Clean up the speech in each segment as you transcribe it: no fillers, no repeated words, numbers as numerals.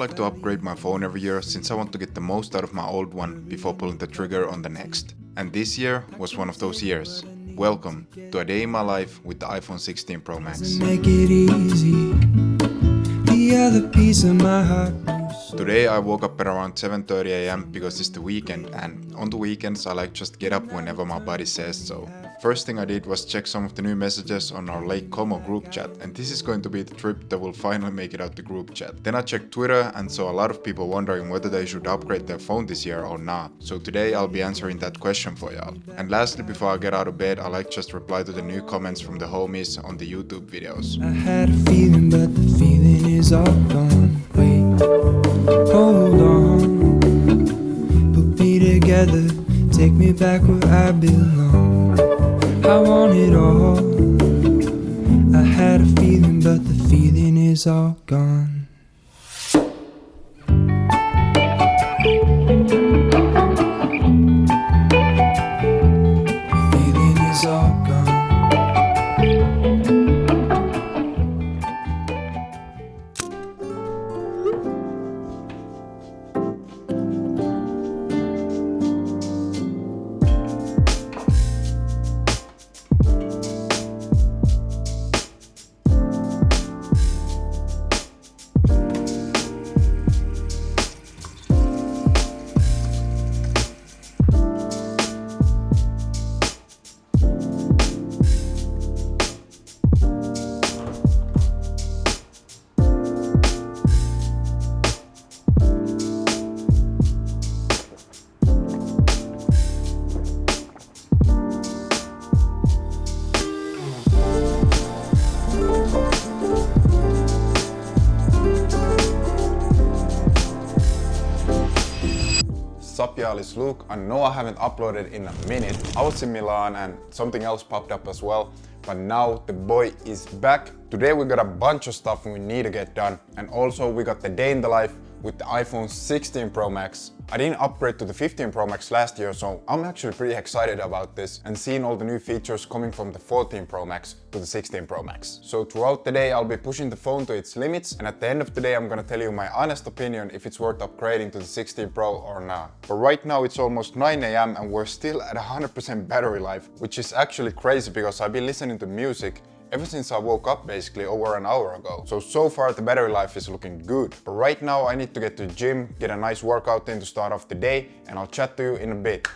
like to upgrade my phone every year since I want to get the most out of my old one before pulling the trigger on the next. And this year was one of those years. Welcome to a day in my life with the iPhone 16 Pro Max. Make it easy. The other piece of my heart. Today I woke up at around 7:30 AM because it's the weekend, and on the weekends I like just get up whenever my body says so. First thing I did was check some of the new messages on our Lake Como group chat, and this is going to be the trip that will finally make it out the group chat. Then I checked Twitter and saw a lot of people wondering whether they should upgrade their phone this year or not. So today I'll be answering that question for y'all. And lastly, before I get out of bed, I like just reply to the new comments from the homies on the YouTube videos. I had a feeling, but the feeling is all gone. Wait, hold on. Put me together, take me back where I belong. I want it all. I had a feeling, but the feeling is all gone. The feeling is all gone. Sup y'all, it's Luke. I know I haven't uploaded in a minute. I was in Milan and something else popped up as well. But now the boy is back. Today we got a bunch of stuff we need to get done. And also we got the day in the life with the iPhone 16 Pro Max. I didn't upgrade to the 15 Pro Max last year, so I'm actually pretty excited about this and seeing all the new features coming from the 14 Pro Max to the 16 Pro Max. So throughout the day I'll be pushing the phone to its limits, and at the end of the day I'm gonna tell you my honest opinion if it's worth upgrading to the 16 Pro or not. But right now it's almost 9 AM and we're still at 100% battery life, which is actually crazy because I've been listening to music ever since I woke up basically over an hour ago. So far the battery life is looking good. But right now I need to get to the gym, get a nice workout in to start off the day, and I'll chat to you in a bit.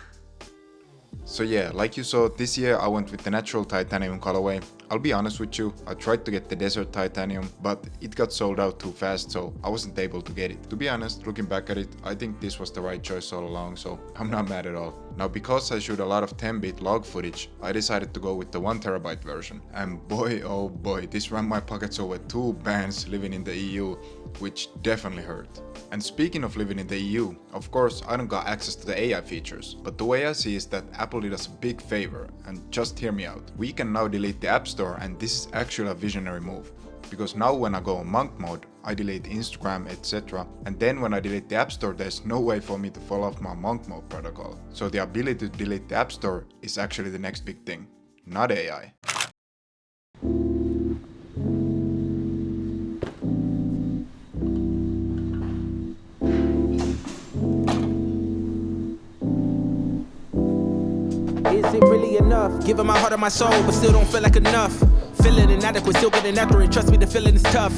So yeah, like you saw, this year I went with the natural titanium colorway. I'll be honest with you, I tried to get the desert titanium, but it got sold out too fast, so I wasn't able to get it. To be honest, looking back at it, I think this was the right choice all along, so I'm not mad at all. Now, because I shoot a lot of 10-bit log footage, I decided to go with the 1TB version. And boy, oh boy, this ran my pockets over 2 bands living in the EU, which definitely hurt. And speaking of living in the EU, of course I don't got access to the AI features, but the way I see is that Apple did us a big favor, and just hear me out. We can now delete the App Store, and this is actually a visionary move. Because now when I go on monk mode, I delete Instagram, etc. And then when I delete the App Store, there's no way for me to fall off my monk mode protocol. So the ability to delete the App Store is actually the next big thing, not AI. Is it really enough? Giving my heart and my soul, but still don't feel like enough. Feeling inadequate, still getting after it. Trust me, the feeling is tough.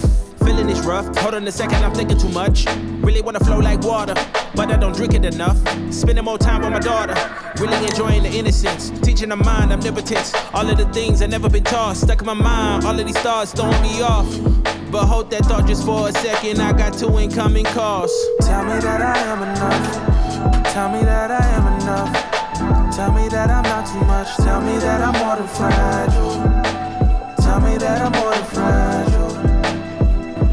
Feeling is rough. Hold on a second, I'm thinking too much. Really wanna flow like water, but I don't drink it enough. Spending more time with my daughter. Really enjoying the innocence. Teaching her mind omnipotence. All of the things I never been taught. Stuck in my mind, all of these thoughts throwing me off. But hold that thought just for a second. I got 2 incoming calls. Tell me that I am enough. Tell me that I am enough. Tell me that I'm not too much. Tell me that I'm more than fragile. Tell me that I'm more than fragile.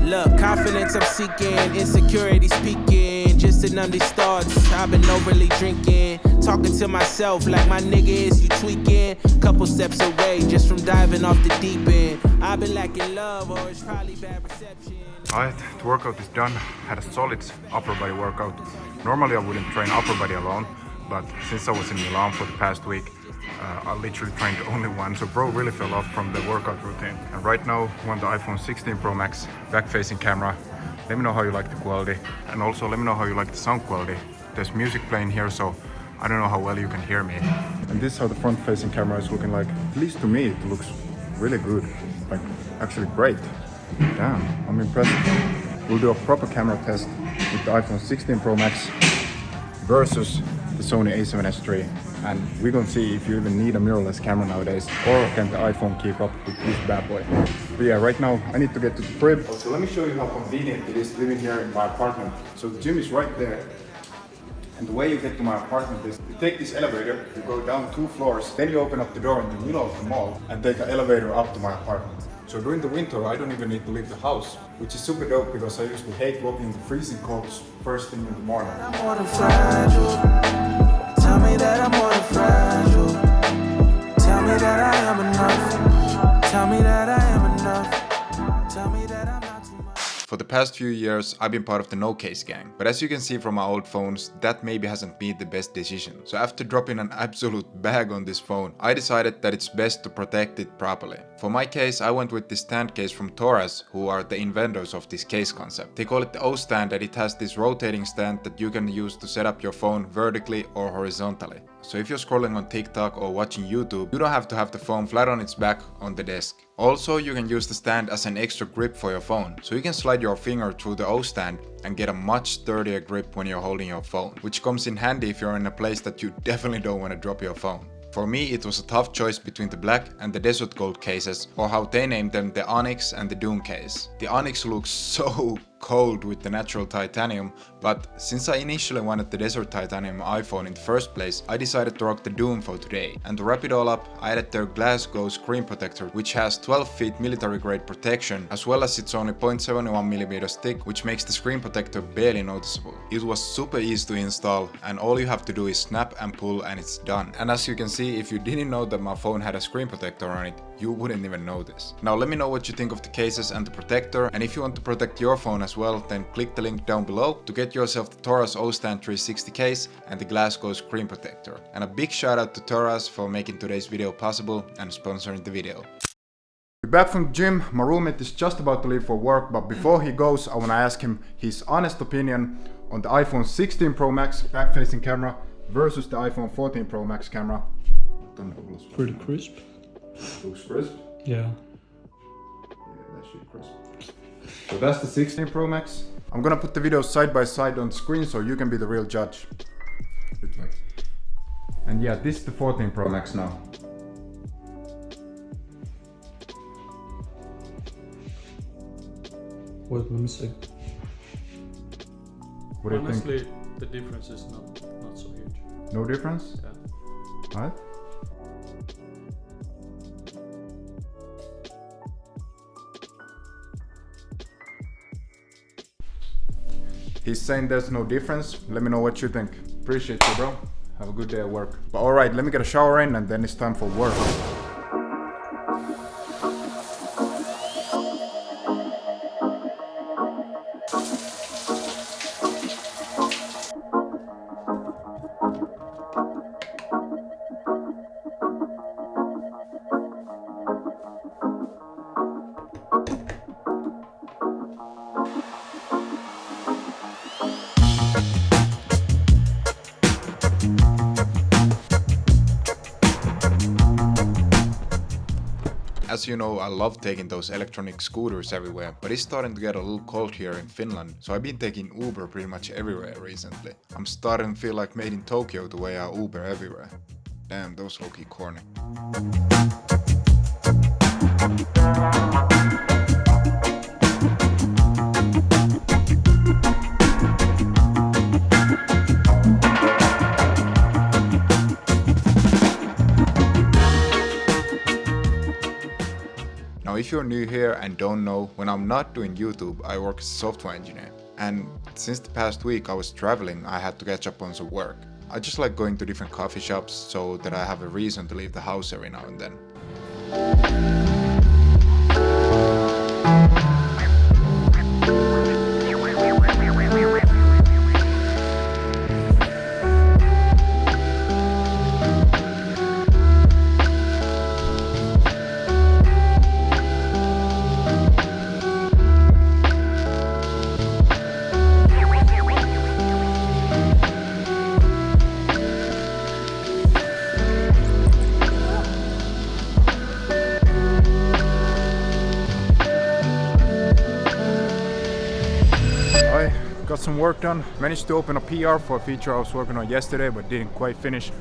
Look, confidence I'm seeking, insecurity speaking, just to numb these thoughts. I've been overly drinking, talking to myself like my nigga is you tweaking. Couple steps away just from diving off the deep end. I've been lacking love, or it's probably bad reception. Alright, the workout is done. Had a solid upper body workout. Normally I wouldn't train upper body alone, but since I was in Milan for the past week, I literally trained only one, so bro really fell off from the workout routine. And right now, we're on the iPhone 16 Pro Max back-facing camera. Let me know how you like the quality, and also let me know how you like the sound quality. There's music playing here, so I don't know how well you can hear me. And this is how the front-facing camera is looking like. At least to me, it looks really good. Like, actually great. Damn, I'm impressed. We'll do a proper camera test with the iPhone 16 Pro Max versus the Sony A7S III. And we're gonna see if you even need a mirrorless camera nowadays, or can the iPhone keep up with this bad boy. But yeah, right now I need to get to the crib. So let me show you how convenient it is living here in my apartment. So the gym is right there. And the way you get to my apartment is you take this elevator, you go down 2 floors, then you open up the door in the middle of the mall and take an elevator up to my apartment. So during the winter, I don't even need to leave the house, which is super dope because I usually hate walking in the freezing colds first thing in the morning. I'm more than fragile. Tell me that I'm more than fragile. Tell me that I am enough. Tell me that I am enough. Tell me that I'm not too much. For the past few years, I've been part of the no case gang, but as you can see from my old phones, that maybe hasn't been the best decision. So after dropping an absolute bag on this phone, I decided that it's best to protect it properly. For my case, I went with this stand case from Taurus, who are the inventors of this case concept. They call it the O-stand, and it has this rotating stand that you can use to set up your phone vertically or horizontally. So if you're scrolling on TikTok or watching YouTube, you don't have to have the phone flat on its back on the desk. Also, you can use the stand as an extra grip for your phone, so you can slide your finger through the O-stand and get a much sturdier grip when you're holding your phone, which comes in handy if you're in a place that you definitely don't want to drop your phone. For me, it was a tough choice between the black and the desert gold cases, or how they named them, the Onyx and the Dune case. The Onyx looks so cold with the natural titanium, but since I initially wanted the desert titanium iPhone in the first place, I decided to rock the Dune for today. And to wrap it all up, I added their Glasgow screen protector, which has 12 feet military grade protection, as well as it's only 0.71mm thick, which makes the screen protector barely noticeable. It was super easy to install, and all you have to do is snap and pull and it's done. And as you can see, if you didn't know that my phone had a screen protector on it, you wouldn't even notice. Now let me know what you think of the cases and the protector, and if you want to protect your phone as well, then click the link down below to get yourself the Taurus O-Stand 360 case and the Glasgow screen protector. And a big shout out to Taurus for making today's video possible and sponsoring the video. We're back from the gym. My roommate is just about to leave for work, but before he goes, I want to ask him his honest opinion on the iPhone 16 Pro Max back-facing camera versus the iPhone 14 Pro Max camera. Pretty crisp. Looks crisp? Yeah. Yeah, that shit crisp. So that's the 16 Pro Max. I'm gonna put the videos side by side on screen so you can be the real judge. And yeah, this is the 14 Pro Max now. Wait, let me see. What do you think? Honestly, the difference is not so huge. No difference? Yeah. Alright. He's saying there's no difference. Let me know what you think. Appreciate you, bro. Have a good day at work. But alright, let me get a shower in and then it's time for work. As you know, I love taking those electronic scooters everywhere, but it's starting to get a little cold here in Finland, so I've been taking Uber pretty much everywhere recently. I'm starting to feel like made in Tokyo the way I Uber everywhere. Damn, those low-key corny. Now if you're new here and don't know, when I'm not doing YouTube, I work as a software engineer. And since the past week I was traveling, I had to catch up on some work. I just like going to different coffee shops so that I have a reason to leave the house every now and then. got some work done. Managed to open a PR for a feature I was working on yesterday but didn't quite finish.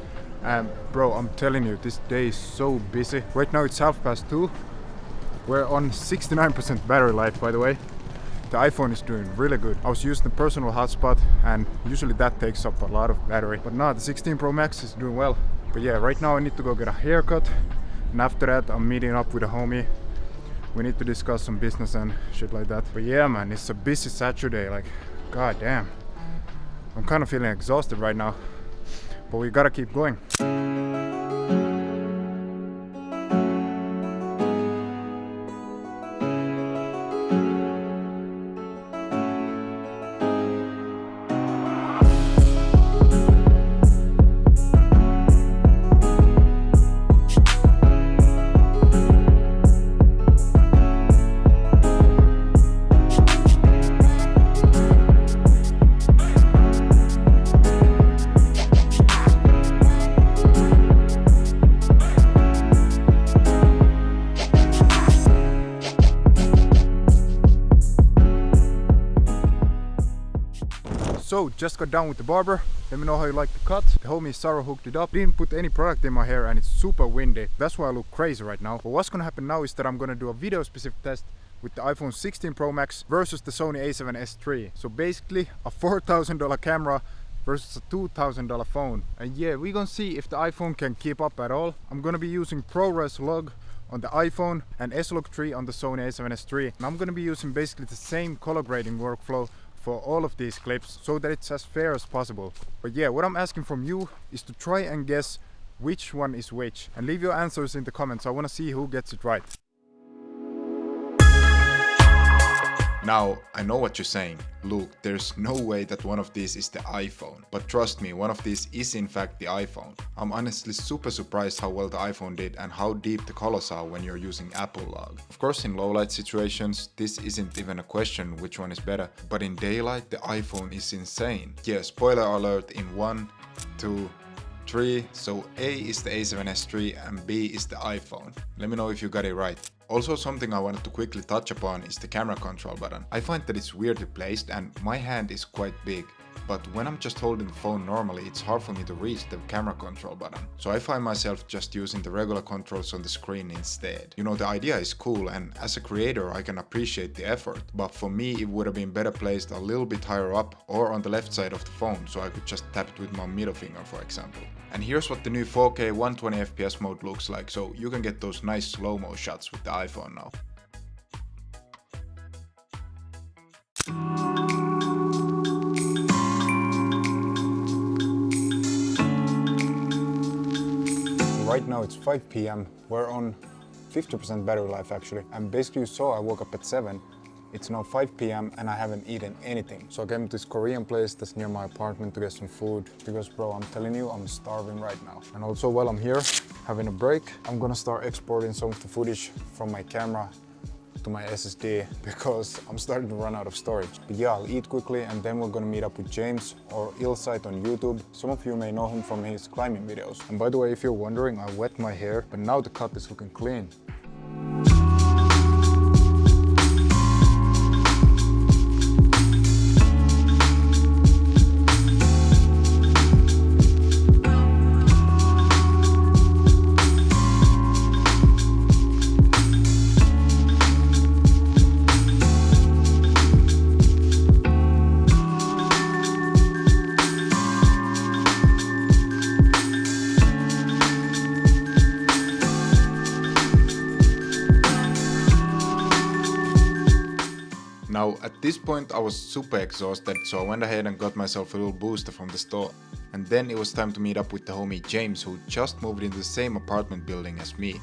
Bro, I'm telling you, this day is so busy. Right now it's 2:30. We're on 69% battery life, by the way. The iPhone is doing really good. I was using the personal hotspot and usually that takes up a lot of battery. But now the 16 Pro Max is doing well. But yeah, right now I need to go get a haircut. And after that I'm meeting up with a homie. We need to discuss some business and shit like that. But yeah man, it's a busy Saturday, like god damn. I'm kind of feeling exhausted right now. But we gotta keep going. So, just got done with the barber. Let me know how you like the cut. The homie Sarah hooked it up. Didn't put any product in my hair and it's super windy. That's why I look crazy right now. But what's gonna happen now is that I'm gonna do a video specific test with the iPhone 16 Pro Max versus the Sony A7S III. So basically a $4,000 camera versus a $2,000 phone. And yeah, we're gonna see if the iPhone can keep up at all. I'm gonna be using ProRes log on the iPhone and S-Log 3 on the Sony A7S III. And I'm gonna be using basically the same color grading workflow for all of these clips so that it's as fair as possible. But yeah, what I'm asking from you is to try and guess which one is which and leave your answers in the comments. I want to see who gets it right. Now, I know what you're saying. Luke, there's no way that one of these is the iPhone. But trust me, one of these is in fact the iPhone. I'm honestly super surprised how well the iPhone did and how deep the colors are when you're using Apple log. Of course, in low light situations, this isn't even a question which one is better. But in daylight, the iPhone is insane. Yeah, spoiler alert in 1, 2, 3. So A is the A7S III and B is the iPhone. Let me know if you got it right. Also, something I wanted to quickly touch upon is the camera control button. I find that it's weirdly placed and my hand is quite big. But when I'm just holding the phone normally, it's hard for me to reach the camera control button. So I find myself just using the regular controls on the screen instead. You know, the idea is cool and as a creator I can appreciate the effort. But for me it would have been better placed a little bit higher up or on the left side of the phone so I could just tap it with my middle finger, for example. And here's what the new 4K 120fps mode looks like, so you can get those nice slow-mo shots with the iPhone now. Right now it's 5 PM, we're on 50% battery life actually, and basically you saw I woke up at 7, it's now 5 PM and I haven't eaten anything. So I came to this Korean place that's near my apartment to get some food, because bro, I'm telling you, I'm starving right now. And also while I'm here, having a break, I'm gonna start exporting some of the footage from my camera to my SSD because I'm starting to run out of storage. But yeah, I'll eat quickly and then we're gonna meet up with James or Illsight on YouTube. Some of you may know him from his climbing videos. And by the way, if you're wondering, I wet my hair, but now the cut is looking clean. Now, at this point I was super exhausted, so I went ahead and got myself a little booster from the store. And then it was time to meet up with the homie James, who just moved into the same apartment building as me.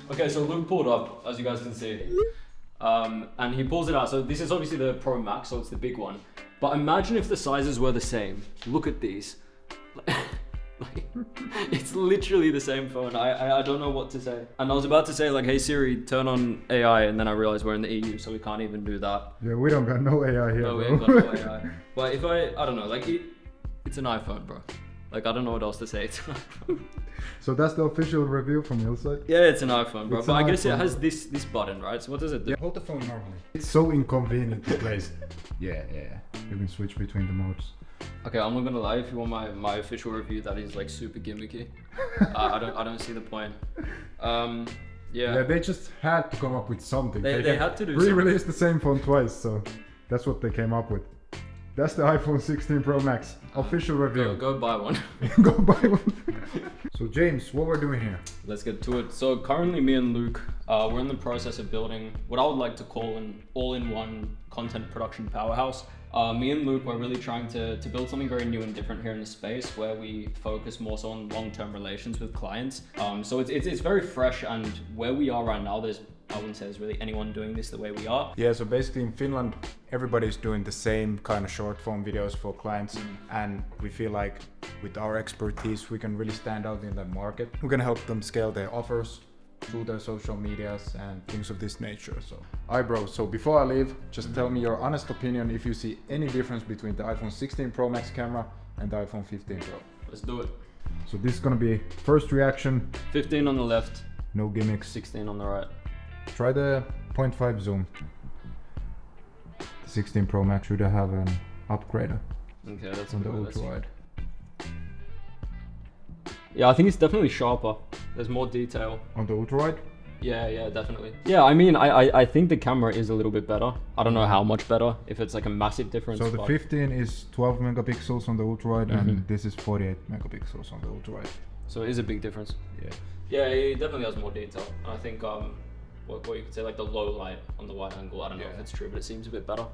Okay, so Luke pulled up, as you guys can see, and he pulls it out. So this is obviously the Pro Max, so it's the big one. But imagine if the sizes were the same. Look at these. It's literally the same phone. I don't know what to say. And I was about to say like, hey Siri, turn on AI, and then I realized we're in the EU, so we can't even do that. Yeah, we don't got no AI here, No, we bro. ain't got no AI. But if I don't know, like it's an iPhone, bro. Like I don't know what else to say. It's an iPhone. So that's the official review from your side? Yeah, it's an iPhone, bro. It's but an I guess it iPhone. has this button, right? So what does it do? Yeah, hold the phone normally. It's so inconvenient to place. Yeah. You can switch between the modes. Okay, I'm not gonna lie. If you want my official review, that is like super gimmicky. I don't see the point. Yeah, they just had to come up with something. They had to do re-release the same phone twice, so that's what they came up with. That's the iPhone 16 Pro Max official review. Go buy one. Go buy one. So James, what we're doing here? Let's get to it. So currently me and Luke, we're in the process of building what I would like to call an all-in-one content production powerhouse. Me and Luke, we're really trying to build something very new and different here in the space where we focus more so on long-term relations with clients. So it's very fresh, and where we are right now, I wouldn't say there's really anyone doing this the way we are. Yeah, so basically in Finland, everybody's doing the same kind of short form videos for clients, and we feel like with our expertise, we can really stand out in the market. We can help them scale their offers through their social medias and things of this nature. So, alright bro, so before I leave, just tell me your honest opinion if you see any difference between the iPhone 16 Pro Max camera and the iPhone 15 Pro. Let's do it. So this is gonna be first reaction, 15 on the left, no gimmicks. 16 on the right. Try the 0.5 zoom. The 16 Pro Max should have an upgrader Okay, that's on the good. ultra wide. Yeah, I think it's definitely sharper. There's more detail. On the ultra wide? Yeah, definitely. Yeah, I mean, I think the camera is a little bit better. I don't know how much better, if it's like a massive difference. So the but 15 is 12 megapixels on the ultra wide, and this is 48 megapixels on the ultra wide. So it is a big difference. Yeah. Yeah, it definitely has more detail. And I think what you could say, like the low light on the wide angle, I don't know if it's true, but it seems a bit better.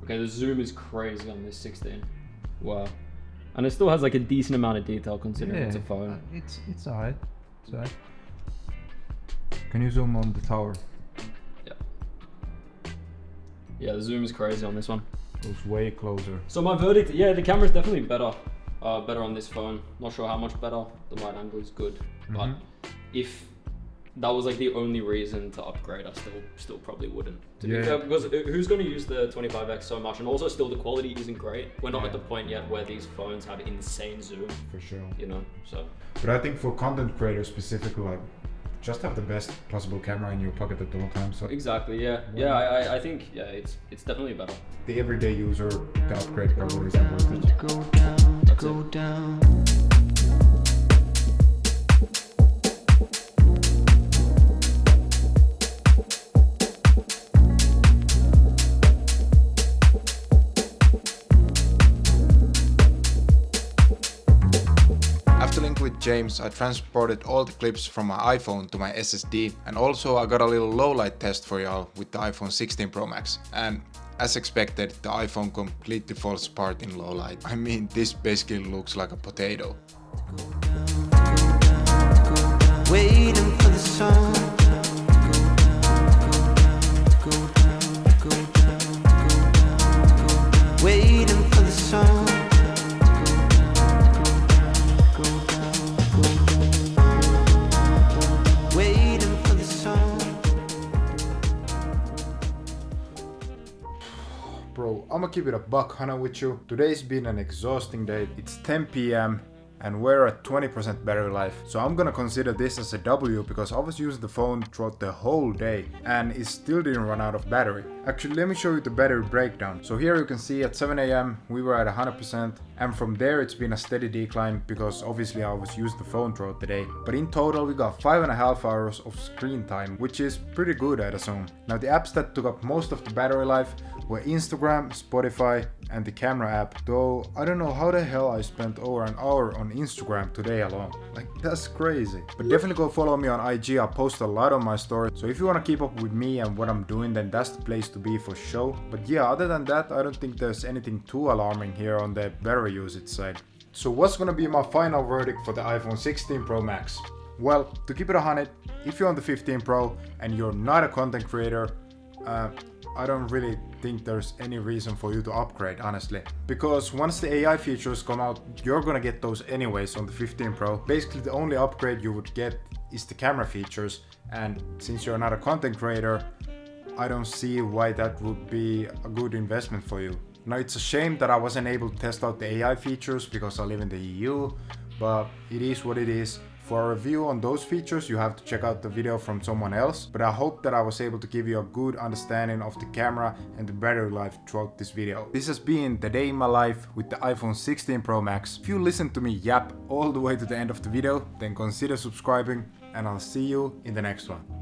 Okay, the zoom is crazy on this 16. Wow. And it still has like a decent amount of detail considering it's a phone. It's alright. It's alright. Can you zoom on the tower? Yeah, the zoom is crazy on this one. Goes way closer. So my verdict, yeah, the camera's definitely better. Better on this phone. Not sure how much better. The wide angle is good. But if that was like the only reason to upgrade, I still probably wouldn't. To be fair, because who's going to use the 25x so much? And also still the quality isn't great. We're not at the point yet where these phones have insane zoom. For sure. You know, so. But I think for content creators specifically, like, just have the best possible camera in your pocket at all times. So Exactly, yeah. I think, yeah, it's definitely better. the everyday user, the upgrade probably isn't worth it. Go down, That's go it. down. After link with James, I transported all the clips from my iPhone to my SSD, and also I got a little lowlight test for y'all with the iPhone 16 Pro Max. And as expected, the iPhone completely falls apart in lowlight. I mean, this basically looks like a potato. Waiting for the sun. Waiting for the sun. Waiting for the sun. Bro, I'ma keep it a buck, Hannah, with you. Today's been an exhausting day. It's 10 p.m. and we're at 20% battery life. So I'm gonna consider this as a W because I was using the phone throughout the whole day and it still didn't run out of battery. Actually, let me show you the battery breakdown. So here you can see at 7 a.m. we were at 100%, and from there it's been a steady decline because obviously I was using the phone throughout the day. But in total we got 5.5 hours of screen time, which is pretty good, I'd assume. Now the apps that took up most of the battery life were Instagram, Spotify, and the camera app, though I don't know how the hell I spent over an hour on Instagram today alone. Like, that's crazy. But definitely go follow me on IG, I post a lot on my story, so if you wanna keep up with me and what I'm doing, then that's the place to be for sure. But yeah, other than that, I don't think there's anything too alarming here on the battery usage side. So what's gonna be my final verdict for the iPhone 16 Pro Max? Well, to keep it 100, if you're on the 15 Pro and you're not a content creator, I don't really think there's any reason for you to upgrade, honestly. Because once the AI features come out, you're gonna get those anyways on the 15 Pro. Basically, the only upgrade you would get is the camera features, and since you're not a content creator, I don't see why that would be a good investment for you. Now, it's a shame that I wasn't able to test out the AI features because I live in the EU, but it is what it is. For a review on those features, you have to check out the video from someone else, but I hope that I was able to give you a good understanding of the camera and the battery life throughout this video. This has been the day in my life with the iPhone 16 Pro Max. If you listened to me yap all the way to the end of the video, then consider subscribing, and I'll see you in the next one.